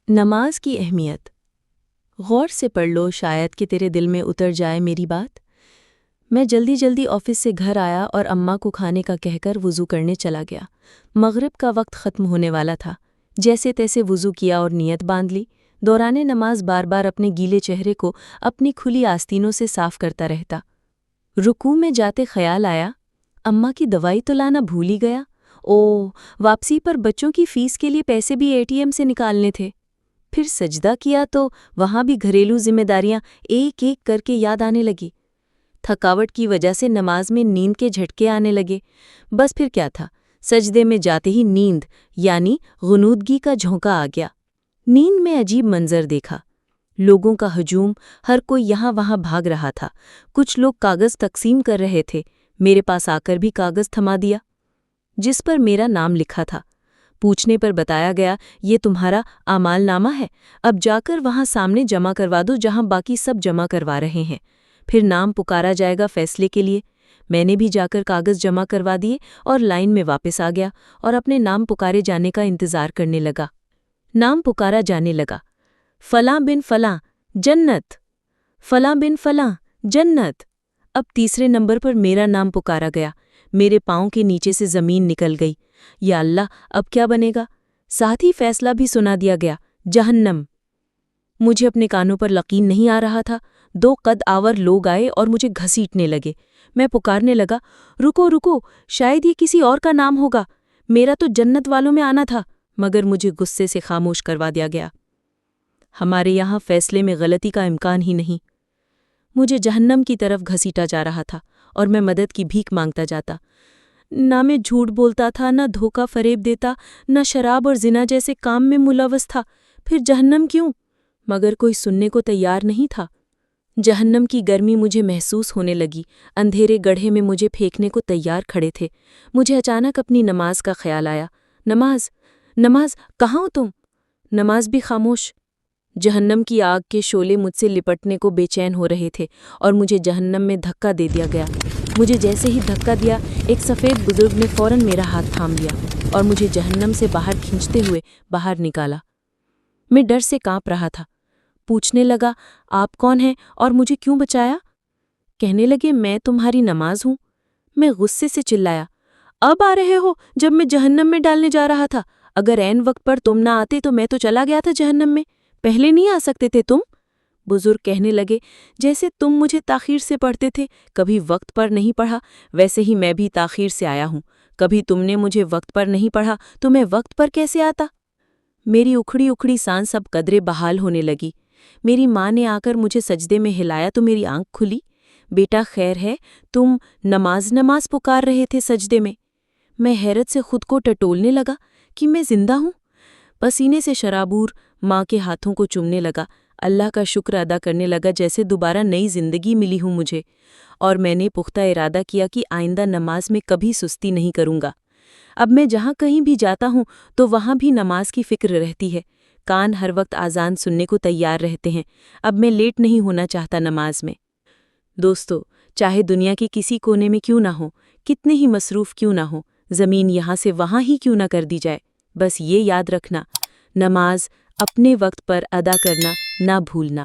نماز کی اہمیت۔ غور سے پڑھ لو، شاید کہ تیرے دل میں اتر جائے میری بات۔ میں جلدی جلدی آفس سے گھر آیا اور اماں کو کھانے کا کہہ کر وضو کرنے چلا گیا۔ مغرب کا وقت ختم ہونے والا تھا۔ جیسے تیسے وضو کیا اور نیت باندھ لی۔ دوران نماز بار بار اپنے گیلے چہرے کو اپنی کھلی آستینوں سے صاف کرتا رہتا۔ رکوع میں جاتے خیال آیا، اماں کی دوائی تو لانا بھول ہی گیا۔ واپسی پر بچوں کی فیس کے لیے پیسے بھی ATM سے نکالنے تھے۔ پھر سجدہ کیا تو وہاں بھی گھریلو ذمہ داریاں ایک ایک کر کے یاد آنے لگی۔ تھکاوٹ کی وجہ سے نماز میں نیند کے جھٹکے آنے لگے۔ بس پھر کیا تھا، سجدے میں جاتے ہی نیند یعنی غنودگی کا جھونکا آ گیا۔ نیند میں عجیب منظر دیکھا۔ لوگوں کا ہجوم، ہر کوئی یہاں وہاں بھاگ رہا تھا۔ کچھ لوگ کاغذ تقسیم کر رہے تھے۔ میرے پاس آ کر بھی کاغذ تھما دیا جس پر میرا نام لکھا تھا۔ پوچھنے پر بتایا گیا، یہ تمہارا اعمال نامہ ہے، اب جا کر وہاں سامنے جمع کروا دو جہاں باقی سب جمع کروا رہے ہیں، پھر نام پکارا جائے گا فیصلے کے لیے۔ میں نے بھی جا کر کاغذ جمع کروا دیے اور لائن میں واپس آ گیا اور اپنے نام پکارے جانے کا انتظار کرنے لگا۔ نام پکارا جانے لگا، فلاں بن فلاں جنت، فلاں بن فلاں جنت۔ اب تیسرے نمبر پر میرا نام پکارا گیا۔ میرے پاؤں کے نیچے سے زمین نکل گئی۔ یا اللہ، اب کیا بنے گا؟ ساتھ ہی فیصلہ بھی سنا دیا گیا، جہنم۔ مجھے اپنے کانوں پر یقین نہیں آ رہا تھا۔ 2 قد آور لوگ آئے اور مجھے گھسیٹنے لگے۔ میں پکارنے لگا، رکو رکو، شاید یہ کسی اور کا نام ہوگا، میرا تو جنت والوں میں آنا تھا، مگر مجھے غصے سے خاموش کروا دیا گیا۔ ہمارے یہاں فیصلے میں غلطی کا امکان ہی نہیں۔ مجھے جہنم کی طرف گھسیٹا جا رہا تھا اور میں مدد کی بھیک مانگتا جاتا۔ نہ میں جھوٹ بولتا تھا، نہ دھوکہ فریب دیتا، نہ شراب اور زنا جیسے کام میں ملوث تھا، پھر جہنم کیوں؟ مگر کوئی سننے کو تیار نہیں تھا۔ جہنم کی گرمی مجھے محسوس ہونے لگی۔ اندھیرے گڑھے میں مجھے پھینکنے کو تیار کھڑے تھے۔ مجھے اچانک اپنی نماز کا خیال آیا۔ نماز، نماز، کہاں ہو تم؟ نماز بھی خاموش۔ جہنم کی آگ کے شعلے مجھ سے لپٹنے کو بے چین ہو رہے تھے اور مجھے جہنم میں دھکا دے دیا گیا۔ مجھے جیسے ہی دھکا دیا، ایک سفید بزرگ نے فوراً میرا ہاتھ تھام لیا اور مجھے جہنم سے باہر کھینچتے ہوئے باہر نکالا۔ میں ڈر سے کانپ رہا تھا۔ پوچھنے لگا، آپ کون ہیں اور مجھے کیوں بچایا؟ کہنے لگے، میں تمہاری نماز ہوں۔ میں غصے سے چلایا، اب آ رہے ہو جب میں جہنم میں ڈالنے جا رہا تھا؟ اگر عین وقت پر تم نہ آتے تو میں تو چلا گیا تھا جہنم میں، پہلے نہیں آ سکتے تھے تم؟ بزرگ کہنے لگے، جیسے تم مجھے تاخیر سے پڑھتے تھے، کبھی وقت پر نہیں پڑھا، ویسے ہی میں بھی تاخیر سے آیا ہوں۔ کبھی تم نے مجھے وقت پر نہیں پڑھا تو میں وقت پر کیسے آتا؟ میری اکھڑی اکھڑی سانس اب قدرے بحال ہونے لگی۔ میری ماں نے آ کر مجھے سجدے میں ہلایا تو میری آنکھ کھلی۔ بیٹا خیر ہے، تم نماز نماز پکار رہے تھے سجدے میں۔ میں حیرت سے خود کو ٹٹولنے لگا کہ میں زندہ ہوں۔ پسینے سے شرابور ماں کے ہاتھوں کو چومنے لگا، اللہ کا شکر ادا کرنے لگا جیسے دوبارہ نئی زندگی ملی ہوں مجھے، اور میں نے پختہ ارادہ کیا کہ آئندہ نماز میں کبھی سستی نہیں کروں گا۔ اب میں جہاں کہیں بھی جاتا ہوں تو وہاں بھی نماز کی فکر رہتی ہے۔ کان ہر وقت اذان سننے کو تیار رہتے ہیں۔ اب میں لیٹ نہیں ہونا چاہتا نماز میں۔ دوستو، چاہے دنیا کے کسی کونے میں کیوں نہ ہو، کتنے ہی مصروف کیوں نہ ہو، زمین یہاں سے وہاں ہی کیوں نہ کر دی جائے، بس یہ یاد رکھنا، نماز اپنے وقت پر ادا کرنا نہ بھولنا۔